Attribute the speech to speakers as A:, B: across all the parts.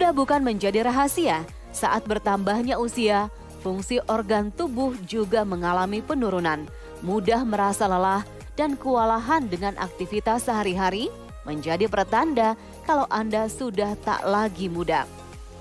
A: Sudah bukan menjadi rahasia, saat bertambahnya usia, fungsi organ tubuh juga mengalami penurunan. Mudah merasa lelah dan kewalahan dengan aktivitas sehari-hari menjadi pertanda kalau Anda sudah tak lagi muda.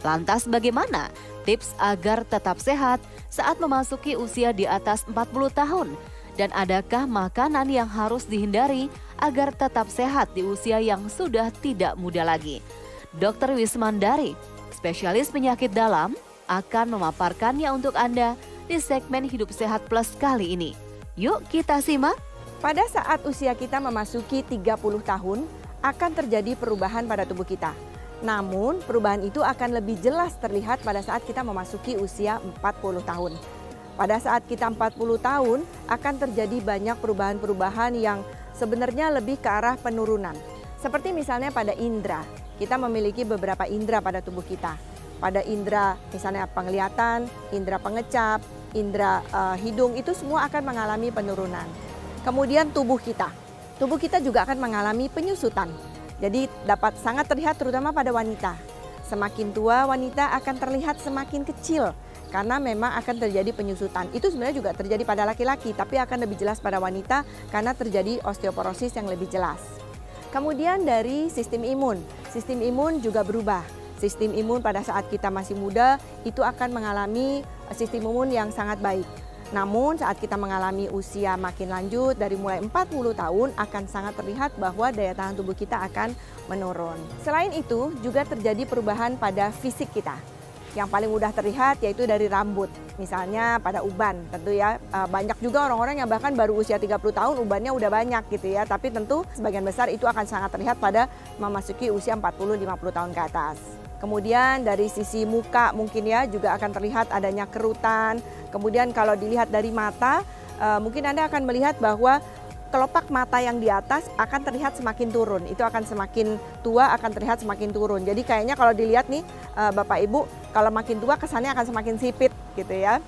A: Lantas bagaimana tips agar tetap sehat saat memasuki usia di atas 40 tahun? Dan adakah makanan yang harus dihindari agar tetap sehat di usia yang sudah tidak muda lagi? Dr. Wismandari, spesialis penyakit dalam, akan memaparkannya untuk Anda di segmen Hidup Sehat Plus kali ini. Yuk kita simak.
B: Pada saat usia kita memasuki 30 tahun, akan terjadi perubahan pada tubuh kita. Namun, perubahan itu akan lebih jelas terlihat pada saat kita memasuki usia 40 tahun. Pada saat kita 40 tahun, akan terjadi banyak perubahan-perubahan yang sebenarnya lebih ke arah penurunan. Seperti misalnya pada indera, kita memiliki beberapa indera pada tubuh kita. Pada indera misalnya penglihatan, indera pengecap, indera hidung, itu semua akan mengalami penurunan. Kemudian tubuh kita juga akan mengalami penyusutan. Jadi dapat sangat terlihat terutama pada wanita. Semakin tua wanita akan terlihat semakin kecil karena memang akan terjadi penyusutan. Itu sebenarnya juga terjadi pada laki-laki, tapi akan lebih jelas pada wanita karena terjadi osteoporosis yang lebih jelas. Kemudian dari sistem imun juga berubah. Sistem imun pada saat kita masih muda itu akan mengalami sistem imun yang sangat baik. Namun saat kita mengalami usia makin lanjut dari mulai 40 tahun akan sangat terlihat bahwa daya tahan tubuh kita akan menurun. Selain itu juga terjadi perubahan pada fisik kita. Yang paling mudah terlihat yaitu dari rambut. Misalnya pada uban, tentu ya banyak juga orang-orang yang bahkan baru usia 30 tahun ubannya udah banyak gitu ya. Tapi tentu sebagian besar itu akan sangat terlihat pada memasuki usia 40-50 tahun ke atas. Kemudian dari sisi muka mungkin ya juga akan terlihat adanya kerutan. Kemudian kalau dilihat dari mata, mungkin Anda akan melihat bahwa kelopak mata yang di atas akan terlihat semakin turun. Itu akan semakin tua akan terlihat semakin turun. Jadi kayaknya kalau dilihat nih Bapak Ibu, kalau makin tua kesannya akan semakin sipit gitu ya.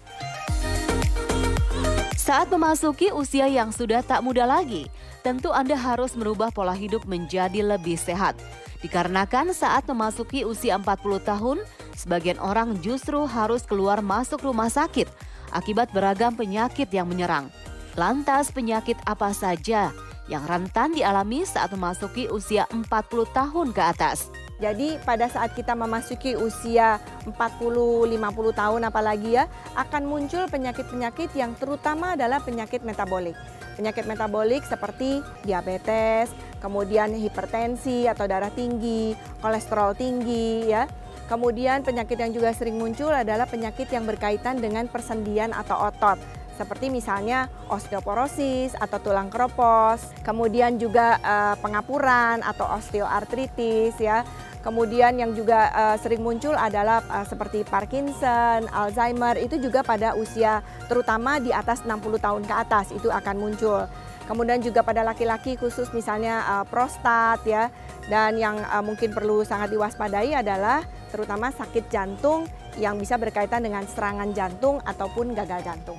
A: Saat memasuki usia yang sudah tak muda lagi, tentu Anda harus merubah pola hidup menjadi lebih sehat. Dikarenakan saat memasuki usia 40 tahun, sebagian orang justru harus keluar masuk rumah sakit akibat beragam penyakit yang menyerang. Lantas penyakit apa saja yang rentan dialami saat memasuki usia 40 tahun ke atas?
B: Jadi pada saat kita memasuki usia 40-50 tahun apalagi ya, akan muncul penyakit-penyakit yang terutama adalah penyakit metabolik. Penyakit metabolik seperti diabetes, kemudian hipertensi atau darah tinggi, kolesterol tinggi ya. Kemudian penyakit yang juga sering muncul adalah penyakit yang berkaitan dengan persendian atau otot. Seperti misalnya osteoporosis atau tulang keropos, kemudian juga pengapuran atau osteoartritis ya. Kemudian yang juga sering muncul adalah seperti Parkinson, Alzheimer, itu juga pada usia terutama di atas 60 tahun ke atas itu akan muncul. Kemudian juga pada laki-laki khusus misalnya prostat ya. Dan yang mungkin perlu sangat diwaspadai adalah terutama sakit jantung yang bisa berkaitan dengan serangan jantung ataupun gagal jantung.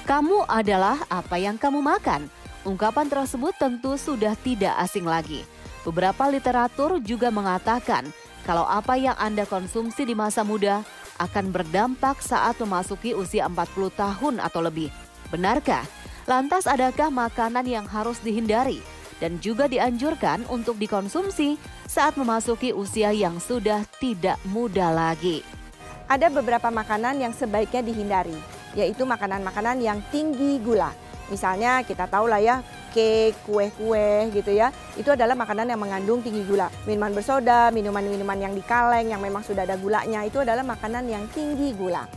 A: Kamu adalah apa yang kamu makan. Ungkapan tersebut tentu sudah tidak asing lagi. Beberapa literatur juga mengatakan kalau apa yang Anda konsumsi di masa muda akan berdampak saat memasuki usia 40 tahun atau lebih. Benarkah? Lantas adakah makanan yang harus dihindari dan juga dianjurkan untuk dikonsumsi saat memasuki usia yang sudah tidak muda lagi?
B: Ada beberapa makanan yang sebaiknya dihindari, yaitu makanan-makanan yang tinggi gula. Misalnya kita tahu lah ya, cake, kue-kue gitu ya, itu adalah makanan yang mengandung tinggi gula. Minuman bersoda, minuman-minuman yang di kaleng yang memang sudah ada gulanya, itu adalah makanan yang tinggi gula.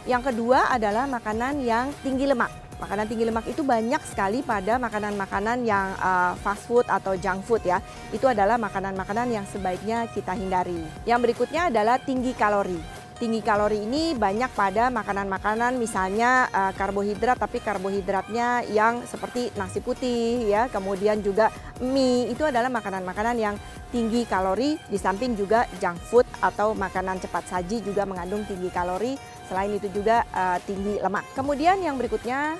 B: Yang kedua adalah makanan yang tinggi lemak. Makanan tinggi lemak itu banyak sekali pada makanan-makanan yang fast food atau junk food ya. Itu adalah makanan-makanan yang sebaiknya kita hindari. Yang berikutnya adalah tinggi kalori. Tinggi kalori ini banyak pada makanan-makanan misalnya karbohidrat, tapi karbohidratnya yang seperti nasi putih ya, kemudian juga mie, itu adalah makanan-makanan yang tinggi kalori. Di samping juga junk food atau makanan cepat saji juga mengandung tinggi kalori, selain itu juga tinggi lemak. Kemudian yang berikutnya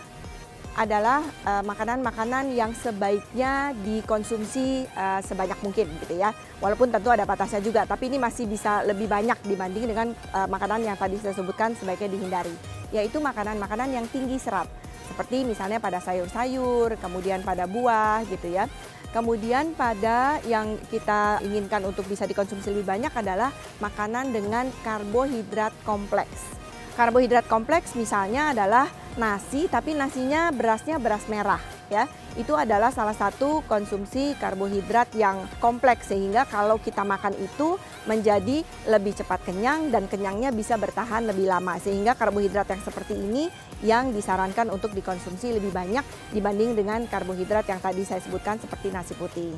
B: adalah makanan-makanan yang sebaiknya dikonsumsi sebanyak mungkin gitu ya. Walaupun tentu ada batasnya juga, tapi ini masih bisa lebih banyak dibanding dengan makanan yang tadi saya sebutkan sebaiknya dihindari. Yaitu makanan-makanan yang tinggi serat. Seperti misalnya pada sayur-sayur, kemudian pada buah gitu ya. Kemudian pada yang kita inginkan untuk bisa dikonsumsi lebih banyak adalah makanan dengan karbohidrat kompleks. Karbohidrat kompleks misalnya adalah nasi, tapi nasinya berasnya beras merah ya. Itu adalah salah satu konsumsi karbohidrat yang kompleks sehingga kalau kita makan itu menjadi lebih cepat kenyang dan kenyangnya bisa bertahan lebih lama. Sehingga karbohidrat yang seperti ini yang disarankan untuk dikonsumsi lebih banyak dibanding dengan karbohidrat yang tadi saya sebutkan seperti nasi putih.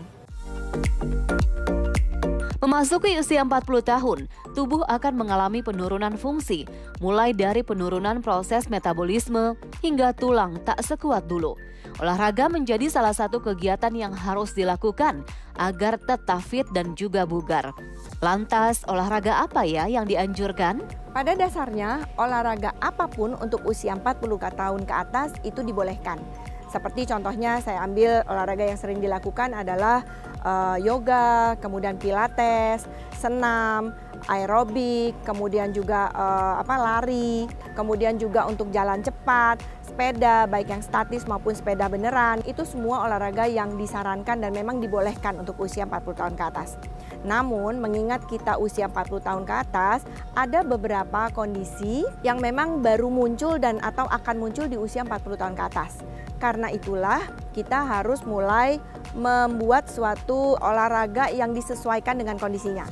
A: Memasuki usia 40 tahun, tubuh akan mengalami penurunan fungsi, mulai dari penurunan proses metabolisme hingga tulang tak sekuat dulu. Olahraga menjadi salah satu kegiatan yang harus dilakukan agar tetap fit dan juga bugar. Lantas, olahraga apa ya yang dianjurkan?
B: Pada dasarnya, olahraga apapun untuk usia 40 tahun ke atas itu dibolehkan. Seperti contohnya saya ambil olahraga yang sering dilakukan adalah yoga, kemudian pilates, senam, aerobik, kemudian juga lari, kemudian juga untuk jalan cepat, sepeda baik yang statis maupun sepeda beneran. Itu semua olahraga yang disarankan dan memang dibolehkan untuk usia 40 tahun ke atas. Namun mengingat kita usia 40 tahun ke atas, ada beberapa kondisi yang memang baru muncul dan atau akan muncul di usia 40 tahun ke atas. Karena itulah kita harus mulai membuat suatu olahraga yang disesuaikan dengan kondisinya.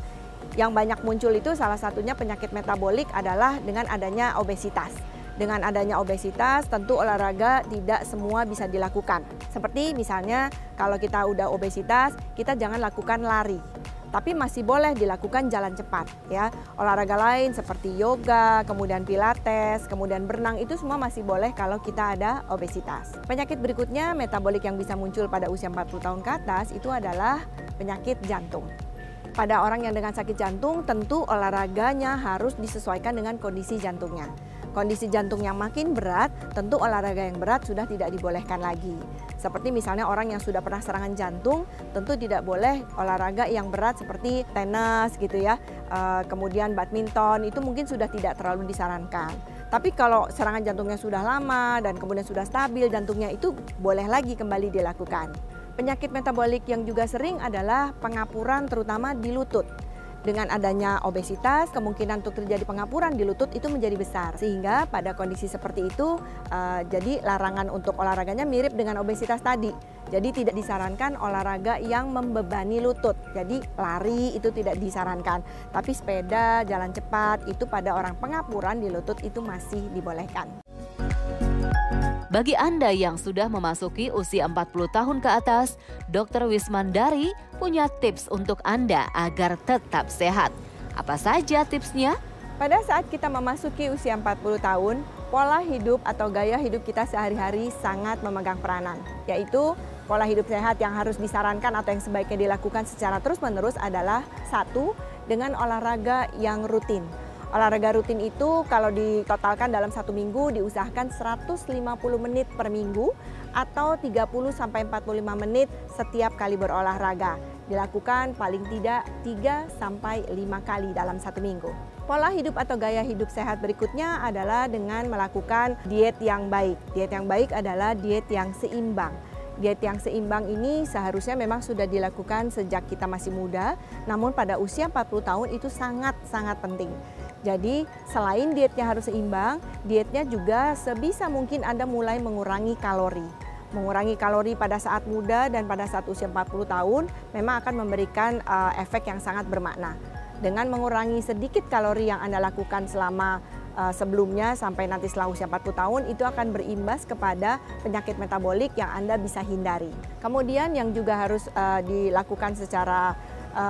B: Yang banyak muncul itu salah satunya penyakit metabolik adalah dengan adanya obesitas. Dengan adanya obesitas tentu olahraga tidak semua bisa dilakukan. Seperti misalnya kalau kita udah obesitas, kita jangan lakukan lari. Tapi masih boleh dilakukan jalan cepat ya. Olahraga lain seperti yoga, kemudian pilates, kemudian berenang itu semua masih boleh kalau kita ada obesitas. Penyakit berikutnya metabolik yang bisa muncul pada usia 40 tahun ke atas itu adalah penyakit jantung. Pada orang yang dengan sakit jantung tentu olahraganya harus disesuaikan dengan kondisi jantungnya. Kondisi jantung yang makin berat, tentu olahraga yang berat sudah tidak dibolehkan lagi. Seperti misalnya orang yang sudah pernah serangan jantung, tentu tidak boleh olahraga yang berat seperti tenis gitu ya. Kemudian badminton itu mungkin sudah tidak terlalu disarankan. Tapi kalau serangan jantungnya sudah lama dan kemudian sudah stabil jantungnya itu boleh lagi kembali dilakukan. Penyakit metabolik yang juga sering adalah pengapuran terutama di lutut. Dengan adanya obesitas, kemungkinan untuk terjadi pengapuran di lutut itu menjadi besar. Sehingga pada kondisi seperti itu, jadi larangan untuk olahraganya mirip dengan obesitas tadi. Jadi tidak disarankan olahraga yang membebani lutut. Jadi lari itu tidak disarankan. Tapi sepeda, jalan cepat itu pada orang pengapuran di lutut itu masih dibolehkan.
A: Bagi Anda yang sudah memasuki usia 40 tahun ke atas, Dr. Wismandari punya tips untuk Anda agar tetap sehat. Apa saja tipsnya?
B: Pada saat kita memasuki usia 40 tahun, pola hidup atau gaya hidup kita sehari-hari sangat memegang peranan. Yaitu pola hidup sehat yang harus disarankan atau yang sebaiknya dilakukan secara terus-menerus adalah 1. Dengan olahraga yang rutin. Olahraga rutin itu kalau ditotalkan dalam 1 minggu diusahakan 150 menit per minggu atau 30-45 menit setiap kali berolahraga. Dilakukan paling tidak 3-5 kali dalam 1 minggu. Pola hidup atau gaya hidup sehat berikutnya adalah dengan melakukan diet yang baik. Diet yang baik adalah diet yang seimbang. Diet yang seimbang ini seharusnya memang sudah dilakukan sejak kita masih muda, namun pada usia 40 tahun itu sangat-sangat penting. Jadi selain dietnya harus seimbang, dietnya juga sebisa mungkin Anda mulai mengurangi kalori. Mengurangi kalori pada saat muda dan pada saat usia 40 tahun memang akan memberikan efek yang sangat bermakna. Dengan mengurangi sedikit kalori yang Anda lakukan selama sebelumnya sampai nanti setelah usia 40 tahun itu akan berimbas kepada penyakit metabolik yang Anda bisa hindari. Kemudian yang juga harus dilakukan secara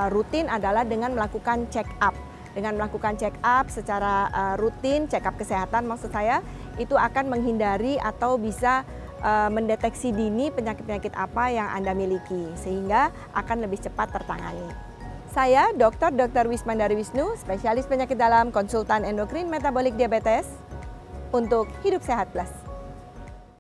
B: rutin adalah dengan melakukan check up. Dengan melakukan check up secara rutin, check up kesehatan maksud saya, itu akan menghindari atau bisa mendeteksi dini penyakit-penyakit apa yang Anda miliki, sehingga akan lebih cepat tertangani. Saya Dr. Wismandari Wisnu, spesialis penyakit dalam, konsultan endokrin metabolik diabetes, untuk Hidup Sehat Plus.